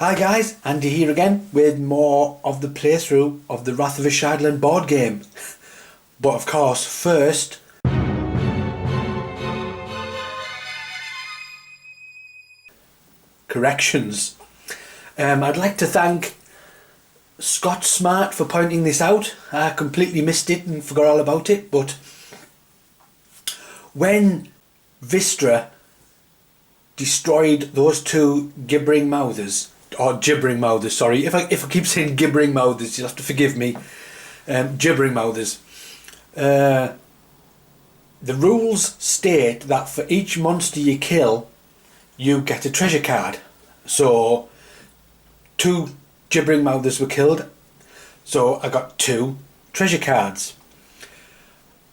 Hi guys, Andy here again with more of the playthrough of the Wrath of Ashardalon board game. But of course, first, corrections. I'd like to thank Scott Smart for pointing this out. I completely missed it and forgot all about it, but when Vistra destroyed those two gibbering mouthers, sorry, if I keep saying gibbering mouthers, you'll have to forgive me. Gibbering mouthers. The rules state that for each monster you kill, you get a treasure card. So, two gibbering mouthers were killed, so I got 2 treasure cards.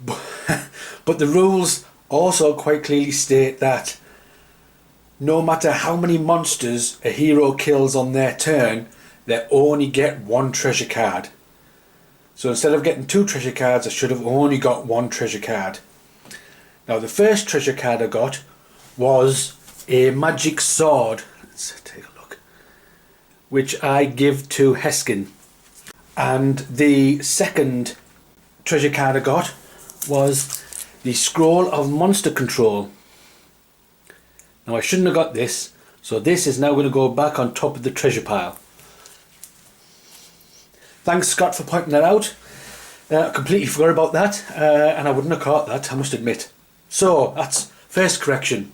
But the rules also quite clearly state that no matter how many monsters a hero kills on their turn, they only get 1 treasure card. So instead of getting 2 treasure cards, I should have only got 1 treasure card. Now the first treasure card I got was a magic sword. Let's take a look. Which I give to Heskin. And the second treasure card I got was the Scroll of Monster Control. Now I shouldn't have got this, so this is now going to go back on top of the treasure pile. Thanks Scott for pointing that out. I completely forgot about that, and I wouldn't have caught that, I must admit. So that's first correction.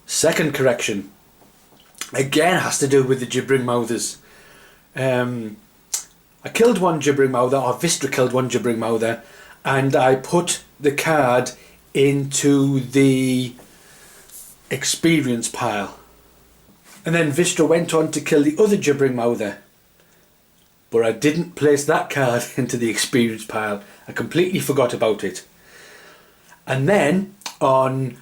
Second correction, again has to do with the gibbering mouthers. I killed one gibbering mouther, or Vistra killed one gibbering mouther, and I put the card into the experience pile. And then Vistra went on to kill the other gibbering mouther, but I didn't place that card into the experience pile. I completely forgot about it. And then on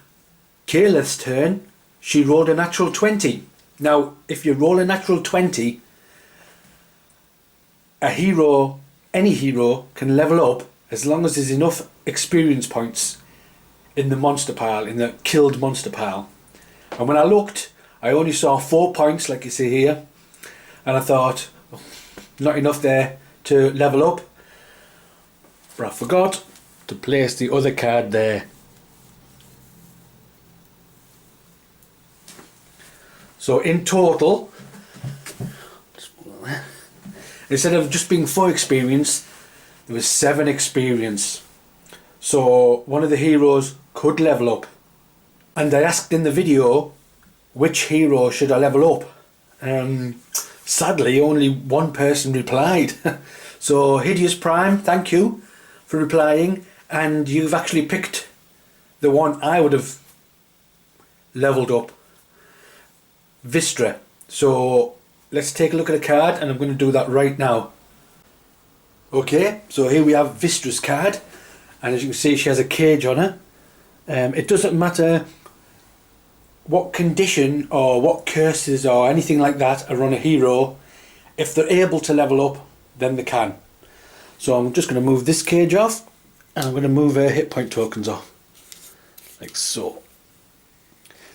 Kayla's turn, she rolled a natural 20. Now if you roll a natural 20, a hero, any hero, can level up as long as there's enough experience points in the monster pile, in the killed monster pile. And when I looked, I only saw 4 points, like you see here, and I thought, oh, not enough there to level up. But I forgot to place the other card there. So in total, instead of just being 4 experience, there was 7 experience. So one of the heroes could level up. And I asked in the video, which hero should I level up? Sadly, only one person replied. So Hideous Prime, thank you for replying. And you've actually picked the one I would have leveled up, Vistra. So let's take a look at the card, and I'm going to do that right now. Okay, so here we have Vistra's card, and as you can see, she has a cage on her. It doesn't matter what condition or what curses or anything like that are on a hero. If they're able to level up, then they can. So I'm just going to move this cage off, and I'm going to move her hit point tokens off, like so.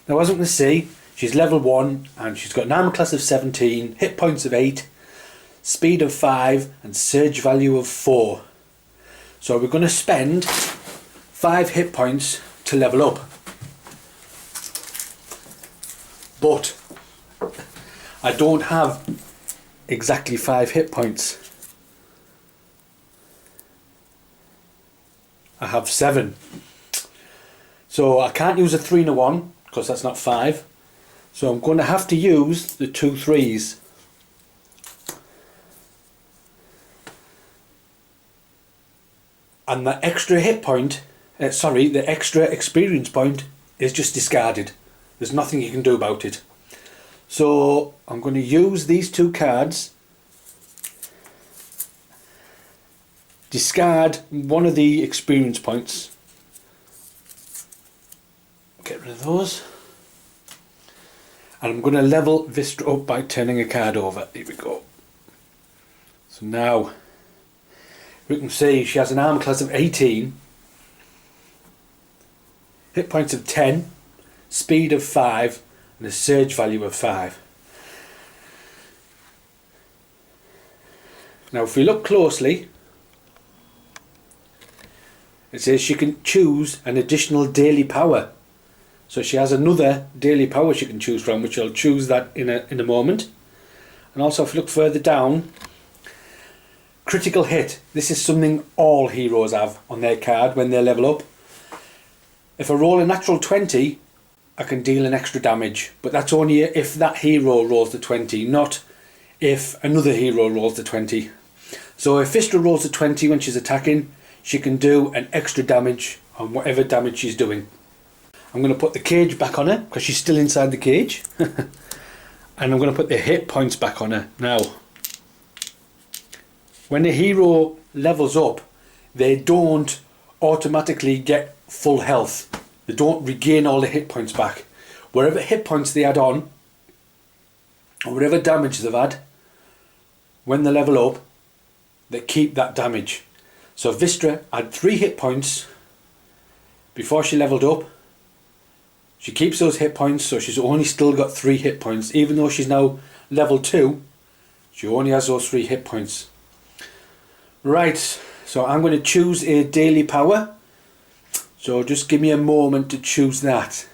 Now as you can see, she's level 1 and she's got an armor class of 17, hit points of 8, speed of 5 and surge value of 4. So we're going to spend 5 hit points to level up. But I don't have exactly 5 hit points. I have 7. So I can't use a 3 and a 1 because that's not 5. So I'm going to have to use the 2 3s. And the extra hit point, the extra experience point is just discarded. There's nothing you can do about it. So I'm going to use these 2 cards, discard one of the experience points, get rid of those, and I'm going to level Vistra up by turning a card over. Here we go. So now we can see she has an armor class of 18, hit points of 10, speed of 5 and a surge value of 5. Now if we look closely, it says she can choose an additional daily power. So she has another daily power she can choose from, which I'll choose that in a moment. And also if you look further down, critical hit. This is something all heroes have on their card when they level up. If I roll a natural 20, I can deal an extra damage, but that's only if that hero rolls the 20, not if another hero rolls the 20. So if Vistra rolls the 20 when she's attacking, she can do an extra damage on whatever damage she's doing. I'm going to put the cage back on her because she's still inside the cage. And I'm going to put the hit points back on her. Now, when the hero levels up, they don't automatically get full health. They don't regain all the hit points back. Wherever hit points they add on, or whatever damage they've had, when they level up, they keep that damage. So Vistra had 3 hit points before she leveled up. She keeps those hit points, so she's only still got 3 hit points. Even though she's now level 2, she only has those 3 hit points. Right, so I'm going to choose a daily power. So just give me a moment to choose that.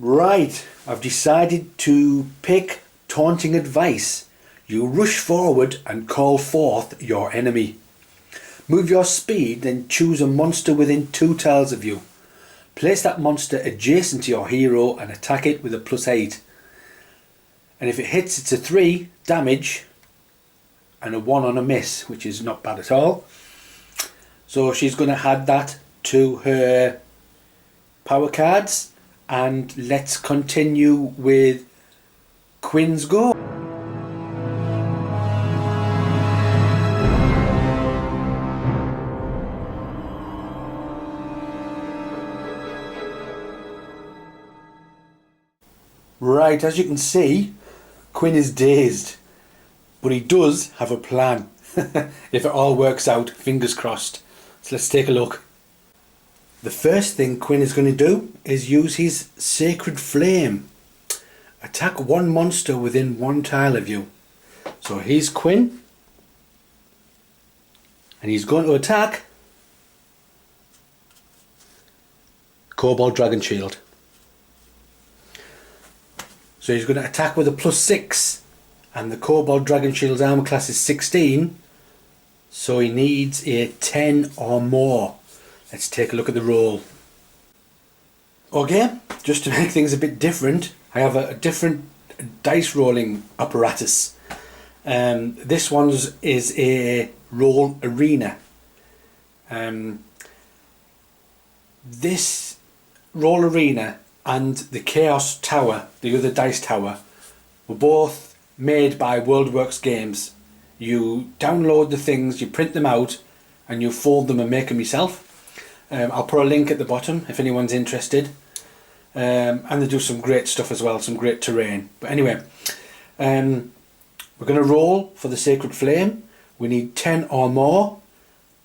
Right, I've decided to pick Taunting Advice. You rush forward and call forth your enemy. Move your speed, then choose a monster within 2 tiles of you. Place that monster adjacent to your hero and attack it with a +8. And if it hits, it's a 3 damage and a 1 on a miss, which is not bad at all. So she's going to add that to her power cards, and let's continue with Quinn's go. Right, as you can see, Quinn is dazed, but he does have a plan. If it all works out, fingers crossed. So let's take a look. The first thing Quinn is going to do is use his Sacred Flame. Attack 1 monster within 1 tile of you. So here's Quinn, and he's going to attack Kobold Dragon Shield. So he's going to attack with a +6, and the Kobold Dragon Shield's armor class is 16, so he needs a 10 or more. Let's take a look at the roll. Okay, just to make things a bit different, I have a different dice rolling apparatus. This one is a roll arena. This roll arena and the Chaos Tower, the other dice tower, were both made by WorldWorks Games. You download the things, you print them out, and you fold them and make them yourself. I'll put a link at the bottom if anyone's interested. And they do some great stuff as well, some great terrain. But anyway, we're going to roll for the Sacred Flame. We need 10 or more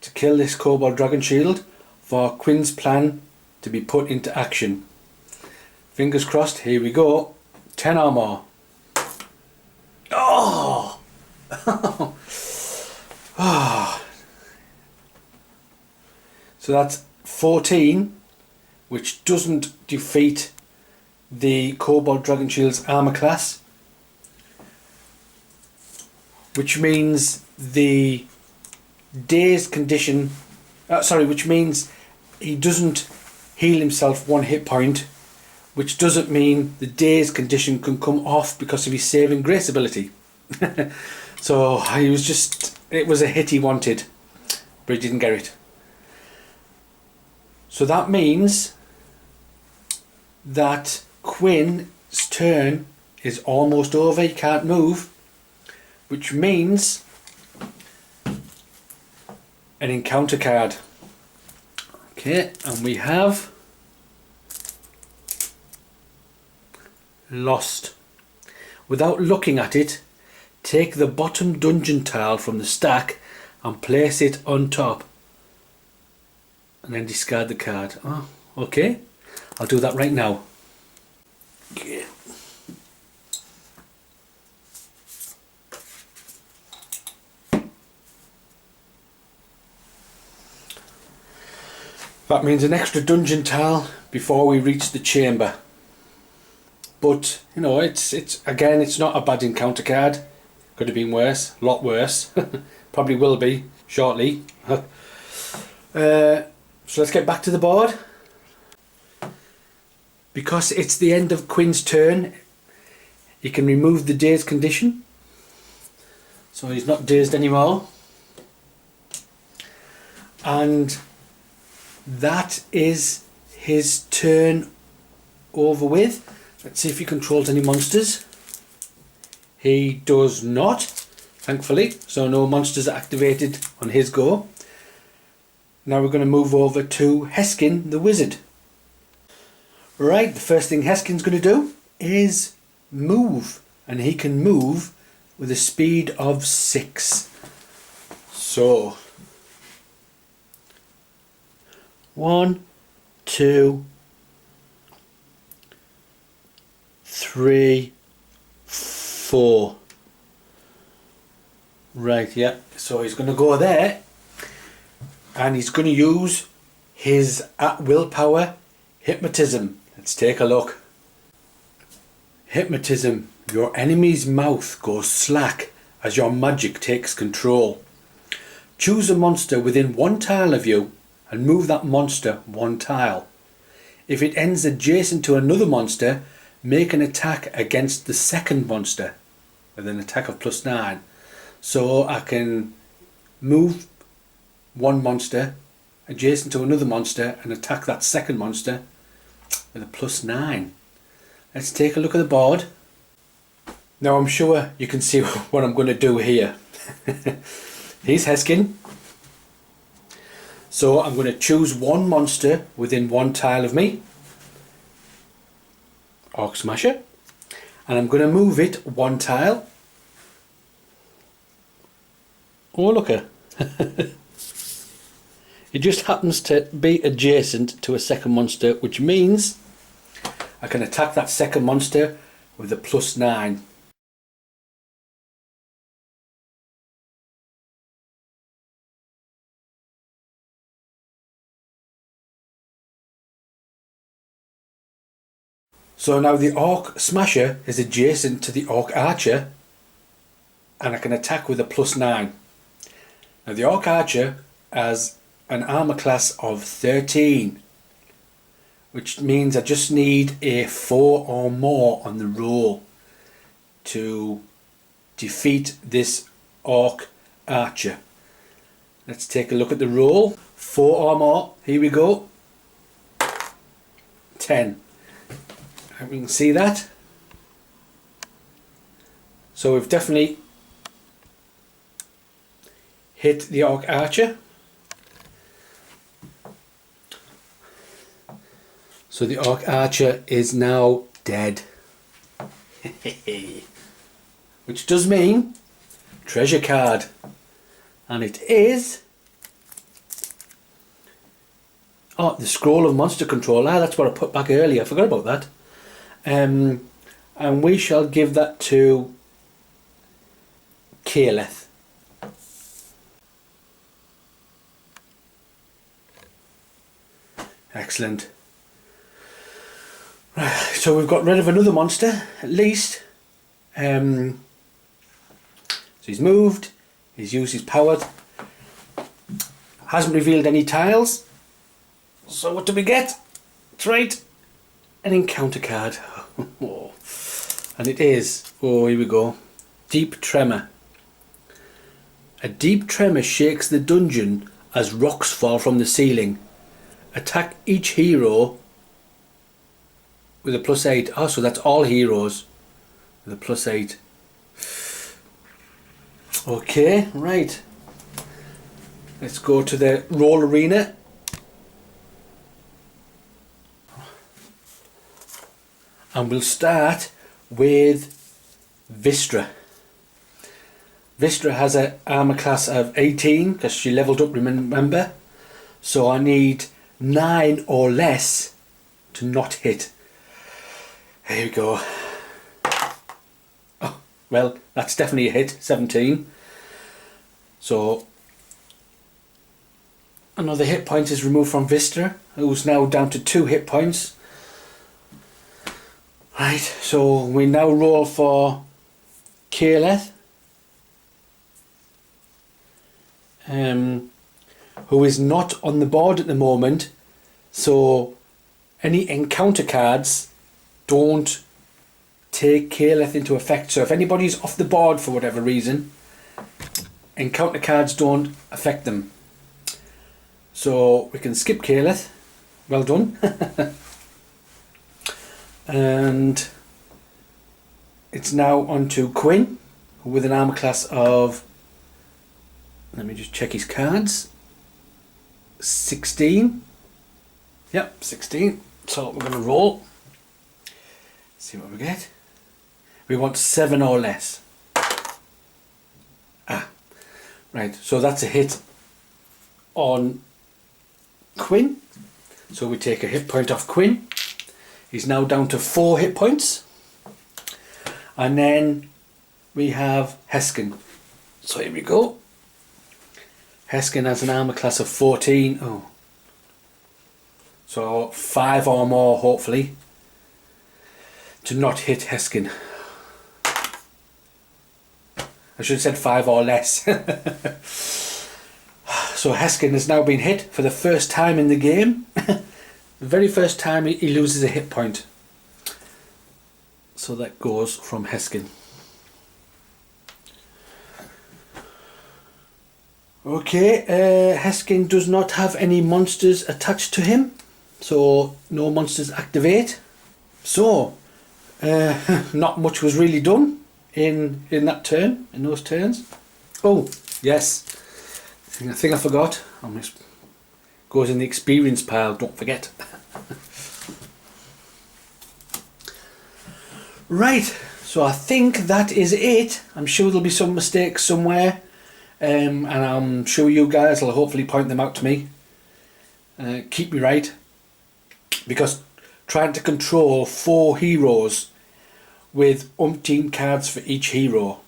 to kill this Kobold Dragon Shield for Quinn's plan to be put into action. Fingers crossed, here we go. 10 or more. Oh! Oh. So that's 14, which doesn't defeat the Kobold Dragon Shield's armor class, which means the daze condition, which means he doesn't heal himself 1 hit point, which doesn't mean the daze condition can come off because of his saving grace ability. So it was a hit he wanted, but he didn't get it. So that means that Quinn's turn is almost over. He can't move, which means an encounter card. Okay, and we have Lost. Without looking at it, take the bottom dungeon tile from the stack and place it on top. And then discard the card. Oh, okay. I'll do that right now. Okay. That means an extra dungeon tile before we reach the chamber. But, you know, it's again, it's not a bad encounter card. Could have been worse, a lot worse. Probably will be shortly. So let's get back to the board. Because it's the end of Quinn's turn, he can remove the dazed condition. So he's not dazed anymore. And that is his turn over with. Let's see if he controls any monsters. He does not, thankfully, so no monsters are activated on his go. Now we're going to move over to Heskin the wizard. Right, the first thing Heskin's going to do is move, and he can move with a speed of 6. So 1, 2, 3, 4. Right, yeah, so he's going to go there, and he's going to use his willpower hypnotism. Let's take a look. Hypnotism. Your enemy's mouth goes slack as your magic takes control. Choose a monster within 1 tile of you and move that monster 1 tile. If it ends adjacent to another monster, make an attack against the second monster with an attack of +9. So I can move 1 monster adjacent to another monster and attack that second monster with a +9. Let's take a look at the board. Now I'm sure you can see what I'm going to do here. Here's Heskin. So I'm going to choose 1 monster within 1 tile of me. Orc Smasher. And I'm going to move it 1 tile. Oh, look at it just happens to be adjacent to a second monster, which means I can attack that second monster with a +9. So now the Orc Smasher is adjacent to the Orc Archer, and I can attack with a +9. Now the Orc Archer has an armor class of 13, which means I just need a 4 or more on the roll to defeat this Orc Archer. Let's take a look at the roll. 4 or more, here we go. 10. And we can see that. So we've definitely hit the Orc Archer. So the Orc Archer is now dead. Which does mean treasure card. And it is... oh, the Scroll of Monster Control. Ah, that's what I put back earlier. I forgot about that. And we shall give that to Keyleth. Excellent. Right, so we've got rid of another monster, at least. So he's moved, he's used his power, hasn't revealed any tiles. So what do we get? That's right, an encounter card. And it is, oh, here we go, Deep Tremor. A deep tremor shakes the dungeon as rocks fall from the ceiling. Attack each hero with a +8. Oh, so that's all heroes with a +8. Okay, right. Let's go to the roll arena. And we'll start with Vistra. Vistra has an armor class of 18 because she leveled up, remember? So I need 9 or less to not hit. Here we go. Oh, well, that's definitely a hit, 17. So another hit point is removed from Vista, who's now down to 2 hit points. Right, so we now roll for Caleth, who is not on the board at the moment, so any encounter cards don't take Caleth into effect. So if anybody's off the board for whatever reason, encounter cards don't affect them. So we can skip Caleth. Well done. And it's now on to Quinn with an armor class of, let me just check his cards, 16. Yep, 16. So we're going to roll. See what we get. We want 7 or less. Right, so that's a hit on Quinn. So we take a hit point off Quinn. He's now down to 4 hit points. And then we have Heskan. So here we go. Heskan has an armor class of 14. Oh. So 5 or more, hopefully, to not hit Heskan. I should have said 5 or less. So Heskan has now been hit for the first time in the game. The very first time he loses a hit point. So that goes from Heskan. Okay, Heskan does not have any monsters attached to him, so no monsters activate. So, not much was really done in that turn, in those turns. Oh, yes, I think I forgot. Goes in the experience pile, don't forget. Right, so I think that is it. I'm sure there'll be some mistakes somewhere, and I'm sure you guys will hopefully point them out to me. Keep me right, because trying to control 4 heroes with umpteen cards for each hero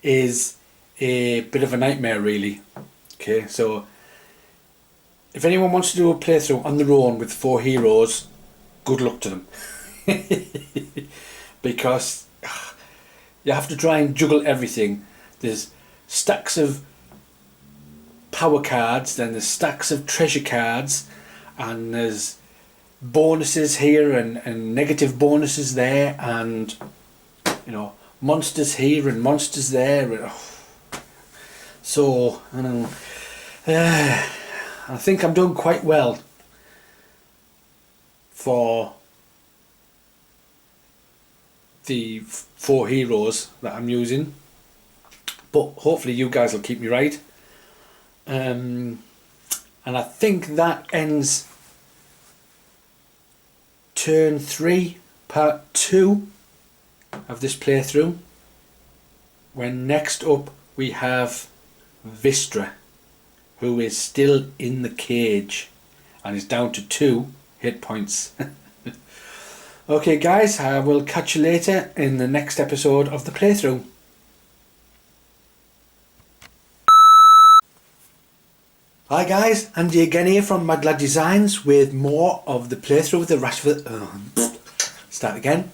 is a bit of a nightmare, really. Okay, so if anyone wants to do a playthrough on their own with 4 heroes, good luck to them. Because you have to try and juggle everything. There's stacks of power cards, then there's stacks of treasure cards, and there's bonuses here and negative bonuses there, and you know, monsters here and monsters there. So I don't know. I think I'm doing quite well for the 4 heroes that I'm using, but hopefully you guys will keep me right. And I think that ends turn 3, part 2 of this playthrough, when next up we have Vistra, who is still in the cage and is down to 2 hit points. Okay guys, I will catch you later in the next episode of the playthrough. Hi guys, Andy again here from Mad Lad Designs with more of the playthrough of the Wrath of... Start again.